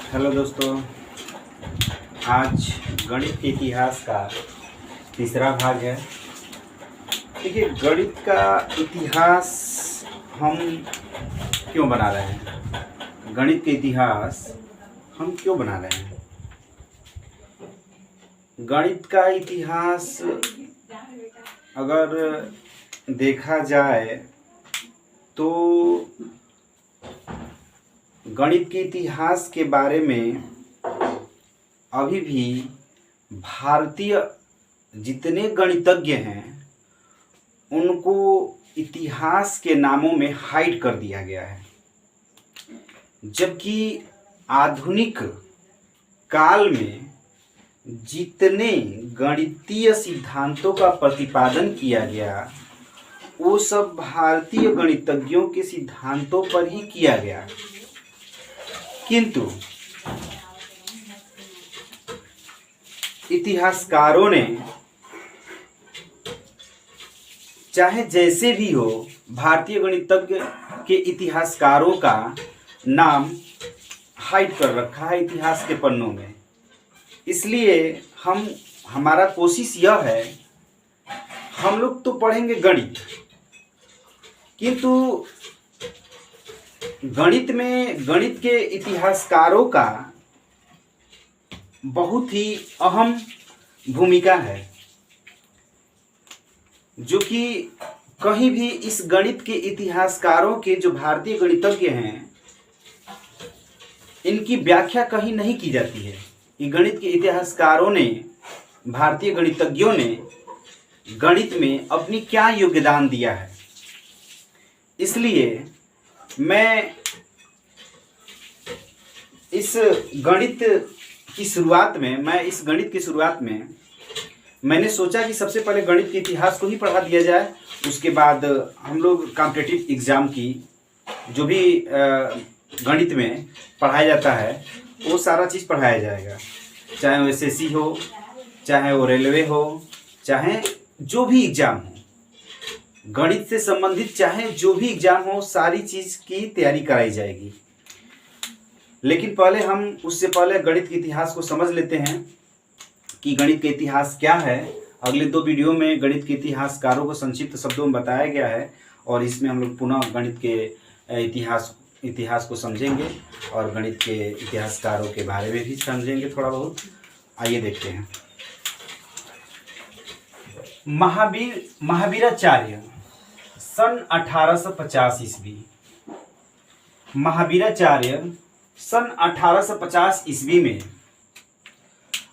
Hello दोस्तों, आज गणित के इतिहास का तीसरा भाग है। देखिए, गणित का इतिहास हम क्यों बना रहे हैं? गणित के इतिहास हम क्यों बना रहे हैं? गणित का इतिहास अगर देखा जाए तो गणित के इतिहास के बारे में अभी भी भारतीय जितने गणितज्ञ हैं उनको इतिहास के नामों में हाइड कर दिया गया है, जबकि आधुनिक काल में जितने गणितीय सिद्धांतों का प्रतिपादन किया गया वो सब भारतीय गणितज्ञों के सिद्धांतों पर ही किया गया। किंतु इतिहासकारों ने चाहे जैसे भी हो भारतीय गणितज्ञ के इतिहासकारों का नाम हाइड कर रखा है इतिहास के पन्नों में। इसलिए हमारा कोशिश यह है, हम लोग तो पढ़ेंगे गणित, किंतु गणित के इतिहासकारों का बहुत ही अहम भूमिका है, जो कि कहीं भी इस गणित के इतिहासकारों के जो भारतीय गणितज्ञ हैं इनकी व्याख्या कहीं नहीं की जाती है। ये गणित के इतिहासकारों ने, भारतीय गणितज्ञों ने गणित में अपनी क्या योगदान दिया है। इसलिए मैं इस गणित की शुरुआत में मैंने सोचा कि सबसे पहले गणित के इतिहास को ही पढ़ा दिया जाए। उसके बाद हम लोग कॉम्पिटिटिव एग्ज़ाम की जो भी गणित में पढ़ाया जाता है वो सारा चीज़ पढ़ाया जाएगा, चाहे वो एसएससी हो, चाहे वो रेलवे हो, चाहे जो भी एग्ज़ाम हो, गणित से संबंधित चाहे जो भी एग्ज़ाम हो, सारी चीज़ की तैयारी कराई जाएगी। लेकिन उससे पहले गणित के इतिहास को समझ लेते हैं कि गणित के इतिहास क्या है। अगले 2 वीडियो में गणित के इतिहासकारों को संक्षिप्त शब्दों में बताया गया है और इसमें हम लोग पुनः गणित के इतिहास को समझेंगे और गणित के इतिहासकारों के बारे में भी समझेंगे थोड़ा बहुत। आइए देखते हैं। महावीराचार्य सन 1850 ईस्वी। महावीराचार्य सन 1850 ईस्वी में,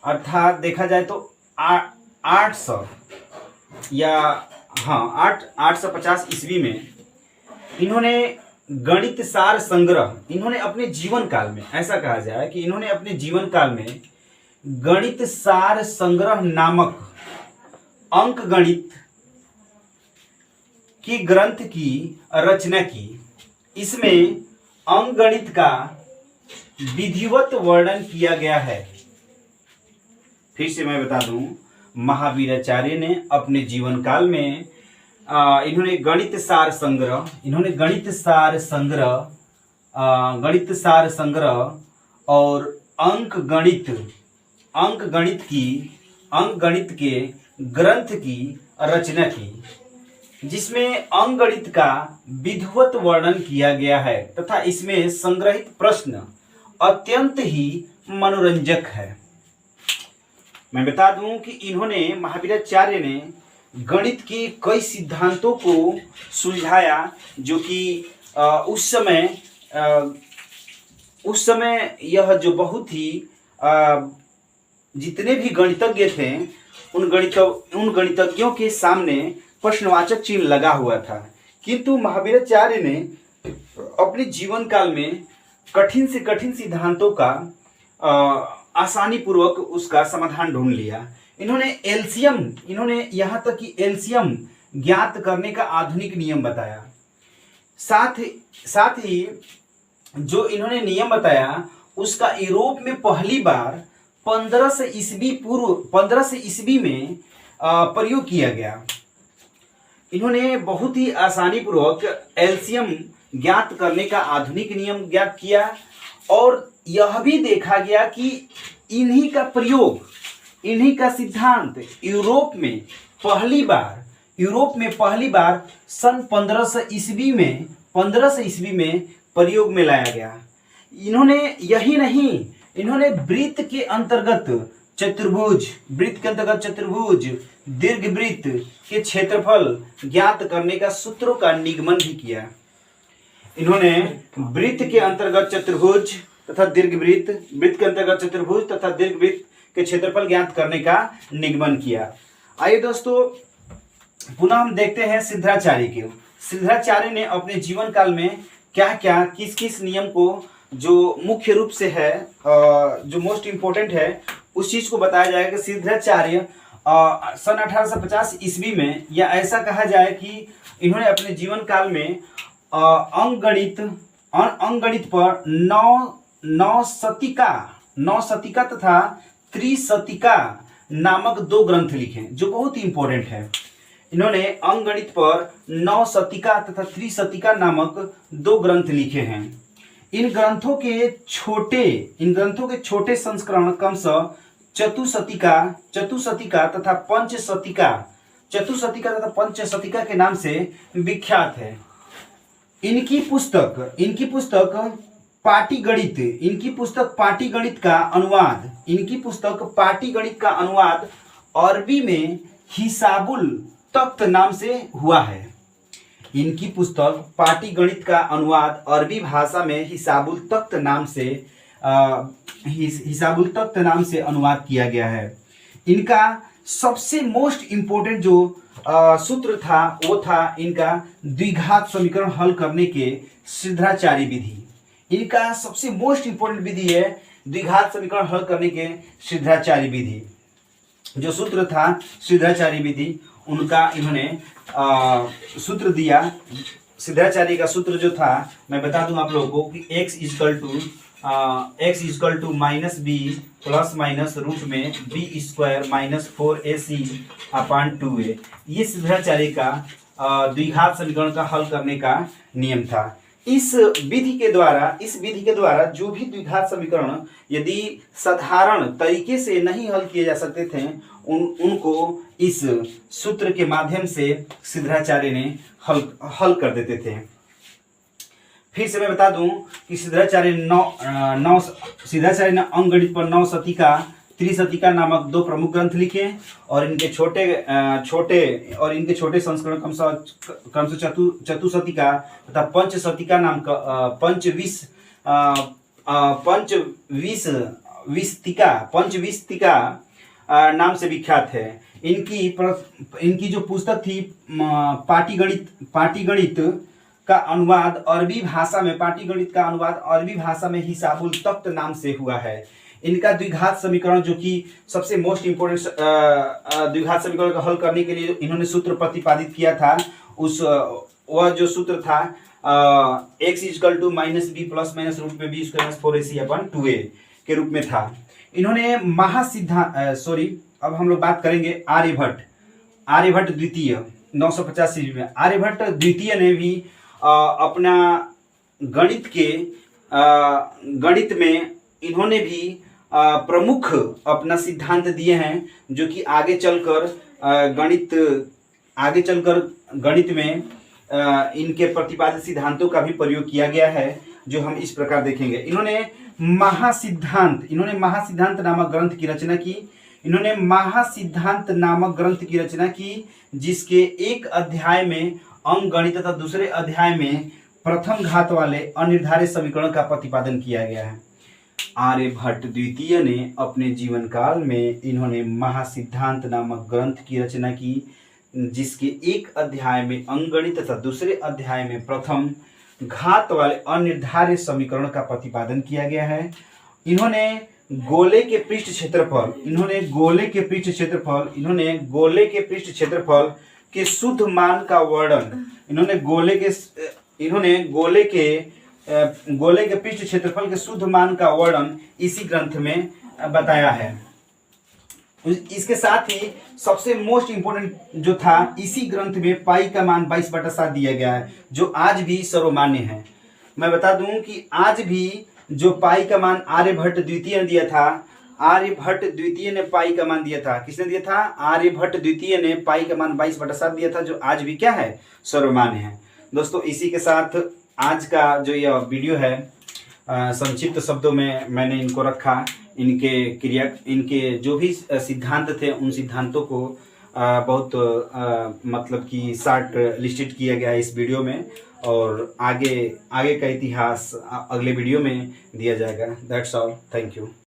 अर्थात देखा जाए तो 850 ईस्वी में इन्होंने गणित सार संग्रह, इन्होंने अपने जीवन काल में, ऐसा कहा जाए कि इन्होंने अपने जीवन काल में गणित सार संग्रह नामक अंक गणित की ग्रंथ की रचना की। इसमें अंक गणित का विधिवत वर्णन किया गया है। फिर से मैं बता दूं, महावीराचार्य ने अपने जीवन काल में इन्होंने गणित सार संग्रह और अंक गणित के ग्रंथ की रचना की, जिसमें अंक गणित का विधिवत वर्णन किया गया है तथा इसमें संग्रहित प्रश्न अत्यंत ही मनोरंजक है। मैं बता दूं कि महावीराचार्य ने गणित के कई सिद्धांतों को सुलझाया, जो कि उस समय यह जो बहुत ही जितने भी गणितज्ञ थे उन गणितज्ञों के सामने प्रश्नवाचक चिन्ह लगा हुआ था। किंतु महावीराचार्य ने अपने जीवन काल में कठिन से कठिन सिद्धांतों का आसानी पूर्वक उसका समाधान ढूंढ लिया। इन्होंने यहाँ तक कि एलसीएम ज्ञात करने का आधुनिक नियम बताया। साथ ही जो इन्होंने नियम बताया उसका यूरोप में पहली बार 1500 ईस्वी में प्रयोग किया गया। इन्होंने बहुत ही आसानी पूर्वक एलसीएम ज्ञात करने का आधुनिक नियम ज्ञात किया और यह भी देखा गया कि इन्हीं का प्रयोग, इन्हीं का सिद्धांत यूरोप में पहली बार सन 1500 ईस्वी में प्रयोग में लाया गया। इन्होंने यही नहीं, इन्होंने वृत्त के अंतर्गत चतुर्भुज, दीर्घवृत्त के क्षेत्रफल ज्ञात करने का सूत्रों का निगमन भी किया। इन्होंने वृत्त के अंतर्गत चतुर्भुज तथा दीर्घवृत्त, वृत्त के अंतर्गत चतुर्भुज तथा दीर्घवृत्त के क्षेत्रफल ज्ञात करने का निगमन किया। आइए दोस्तों, पुनः हम देखते हैं सिद्धाचार्य के। सिद्धाचार्य ने अपने जीवन काल में क्या क्या, किस किस नियम को, जो मुख्य रूप से है, जो मोस्ट इम्पोर्टेंट है, उस चीज को बताया जाएगा कि सिद्धाचार्य सन 1850 ईस्वी में, या ऐसा कहा जाए कि इन्होंने अपने जीवन काल में अंकगणित पर नवशतिका तथा त्रिशतिका नामक 2 ग्रंथ लिखे, जो बहुत ही इंपॉर्टेंट है। इन्होंने अंकगणित पर नवशतिका तथा त्रिशतिका नामक 2 ग्रंथ लिखे हैं। इन ग्रंथों के छोटे संस्करण क्रमशः चतुशतिका तथा पंचशतिका के नाम से विख्यात है। इनकी पुस्तक पाटीगणित का अनुवाद अरबी में हिसाबुल तख्त नाम से हुआ है। इनकी पुस्तक पाटीगणित का अनुवाद अरबी भाषा में हिसाबुल तख्त नाम से अनुवाद किया गया है। इनका सबसे मोस्ट इम्पोर्टेंट जो सूत्र था वो था इनका द्विघात समीकरण हल करने के सिद्धाचार्य विधि। इनका सबसे मोस्ट इम्पोर्टेंट विधि है द्विघात समीकरण हल करने के सिद्धाचार्य विधि। जो सूत्र था सिद्धाचार्य विधि, उनका इन्होंने सूत्र दिया। सिद्धाचार्य का सूत्र जो था, मैं बता दूं आप लोगों को कि x equal to minus b plus minus root में b square minus 4ac upon 2a। ये सिद्धाचार्य का द्विघात समीकरण का हल करने का नियम था। इस विधि के द्वारा जो भी द्विघात समीकरण यदि साधारण तरीके से नहीं हल किए जा सकते थे, उनको इस सूत्र के माध्यम से सिद्धाचार्य ने हल कर देते थे। फिर से मैं बता दूं कि सिद्धाचार्य ने अंकगणित पर नवशतिका, त्रिशतिका नामक 2 प्रमुख ग्रंथ लिखे और इनके छोटे संस्करण क्रमशः चतुशतिका तथा पंचशतिका नाम का पंचविंशतिका नाम से विख्यात है। इनकी जो पुस्तक थी पाटीगणित का अनुवाद अरबी भाषा में हिसाबुल तख्त नाम से हुआ है। इनका द्विघात समीकरण, जो कि सबसे मोस्ट इम्पोर्टेंट द्विघात समीकरण का हल करने के लिए इन्होंने सूत्र प्रतिपादित किया था, वह जो सूत्र था x equal to minus b plus minus root में b square 4ac upon 2a के रूप में था। इन्होंने अब हम लोग बात करेंगे आर्यभट्ट द्वितीय 950 ईस्वी में। आर्यभट्ट द्वितीय ने भी अपना गणित में इन्होंने भी प्रमुख अपना सिद्धांत दिए हैं, जो कि आगे चलकर गणित में इनके प्रतिपादित सिद्धांतों का भी प्रयोग किया गया है, जो हम इस प्रकार देखेंगे। इन्होंने महासिद्धांत नामक ग्रंथ की रचना की, जिसके एक अध्याय में अंकगणित तथा दूसरे अध्याय में प्रथम घात वाले अनिर्धारित समीकरण का प्रतिपादन किया गया है। आर्यभट्ट द्वितीय ने अपने जीवन काल में इन्होंने महासिद्धांत नामक ग्रंथ की रचना की, जिसके एक अध्याय में अंकगणित तथा दूसरे अध्याय में प्रथम घात वाले अनिर्धारित समीकरण का प्रतिपादन किया गया है। इन्होंने गोले के पृष्ठ क्षेत्रफल के शुद्ध मान का वर्णन, गोले के पृष्ठ क्षेत्रफल के शुद्ध मान का वर्णन इसी ग्रंथ में बताया है। इसके साथ ही सबसे मोस्ट इम्पोर्टेंट जो था, इसी ग्रंथ में पाई का मान 22/7 दिया गया है, जो आज भी सर्वमान्य है। मैं बता दूं कि आज भी जो पाई का मान आर्यभट्ट द्वितीय ने दिया था, आर्यभट्ट द्वितीय ने पाई का मान दिया था। किसने दिया था? आर्यभट्ट द्वितीय ने पाई का मान 22/7 दिया था, जो आज भी क्या है? सर्वमान्य है। दोस्तों इसी के साथ आज का जो यह वीडियो है संक्षिप्त शब्दों में मैंने इनको रखा। इनके जो भी सिद्धांत थे उन सिद्धांतों को बहुत मतलब कि शार्ट लिस्टेड किया गया है इस वीडियो में, और आगे का इतिहास अगले वीडियो में दिया जाएगा। That's all, thank you.